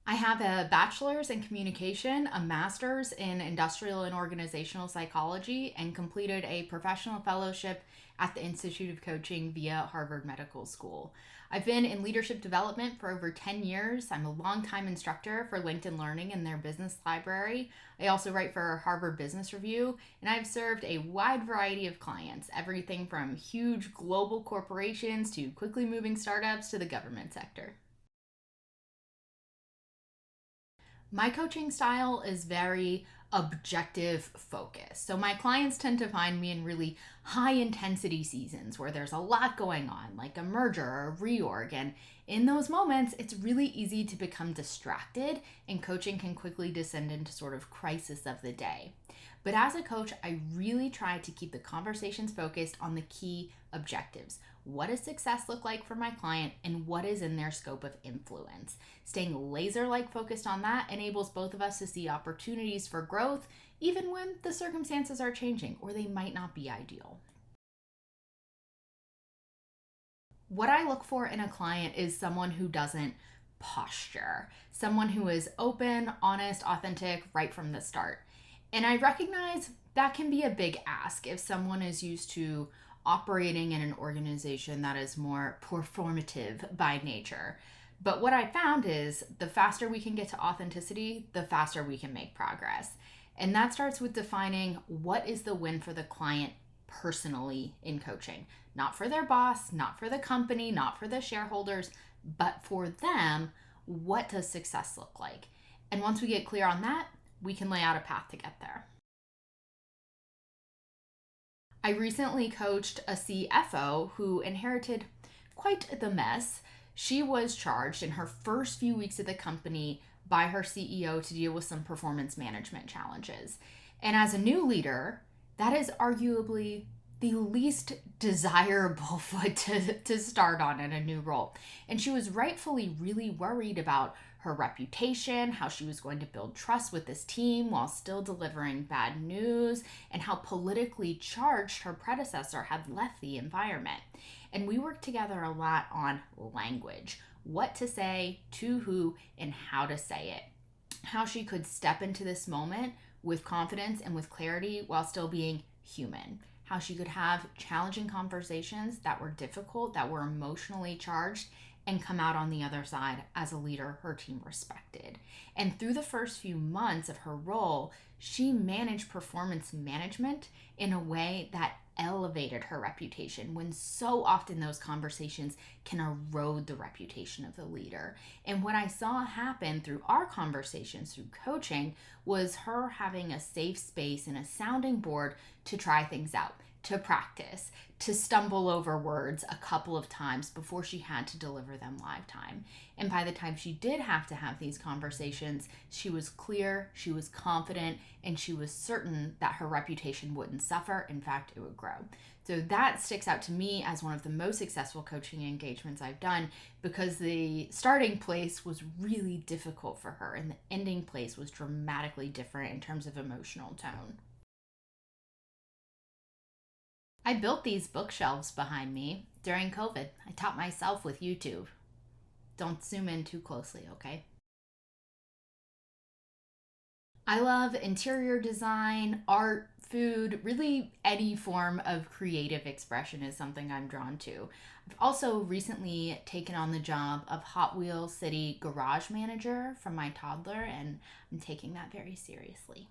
I have a bachelor's in communication, a master's in industrial and organizational psychology, and completed a professional fellowship at the Institute of Coaching via Harvard Medical School. I've been in leadership development for over 10 years. I'm a longtime instructor for LinkedIn Learning and their business library. I also write for Harvard Business Review, and I've served a wide variety of clients, everything from huge global corporations to quickly moving startups to the government sector. My coaching style is very objective focused. So my clients tend to find me in really high intensity seasons where there's a lot going on, like a merger or a reorg. And in those moments, it's really easy to become distracted, and coaching can quickly descend into sort of crisis of the day. But as a coach, I really try to keep the conversations focused on the key objectives. What does success look like for my client, and what is in their scope of influence? Staying laser-like focused on that enables both of us to see opportunities for growth, even when the circumstances are changing or they might not be ideal. What I look for in a client is someone who doesn't posture, someone who is open, honest, authentic right from the start. And I recognize that can be a big ask if someone is used to operating in an organization that is more performative by nature. But what I found is the faster we can get to authenticity, the faster we can make progress. And that starts with defining what is the win for the client personally in coaching. Not for their boss, not for the company, not for the shareholders, but for them, what does success look like? And once we get clear on that, we can lay out a path to get there. I recently coached a CFO who inherited quite the mess. She was charged in her first few weeks at the company by her CEO to deal with some performance management challenges. And as a new leader, that is arguably the least desirable foot to start on in a new role. And she was rightfully really worried about her reputation, how she was going to build trust with this team while still delivering bad news, and how politically charged her predecessor had left the environment. And we worked together a lot on language, what to say, to who, and how to say it. How she could step into this moment with confidence and with clarity while still being human. How she could have challenging conversations that were difficult, that were emotionally charged, and come out on the other side as a leader her team respected. And through the first few months of her role, she managed performance management in a way that elevated her reputation, when so often those conversations can erode the reputation of the leader. And what I saw happen through our conversations through coaching was her having a safe space and a sounding board to try things out, to practice, to stumble over words a couple of times before she had to deliver them live time. And by the time she did have to have these conversations, she was clear, she was confident, and she was certain that her reputation wouldn't suffer. In fact, it would grow. So that sticks out to me as one of the most successful coaching engagements I've done, because the starting place was really difficult for her and the ending place was dramatically different in terms of emotional tone. I built these bookshelves behind me during COVID. I taught myself with YouTube. Don't zoom in too closely, okay? I love interior design, art, food, really any form of creative expression is something I'm drawn to. I've also recently taken on the job of Hot Wheels City garage manager from my toddler, and I'm taking that very seriously.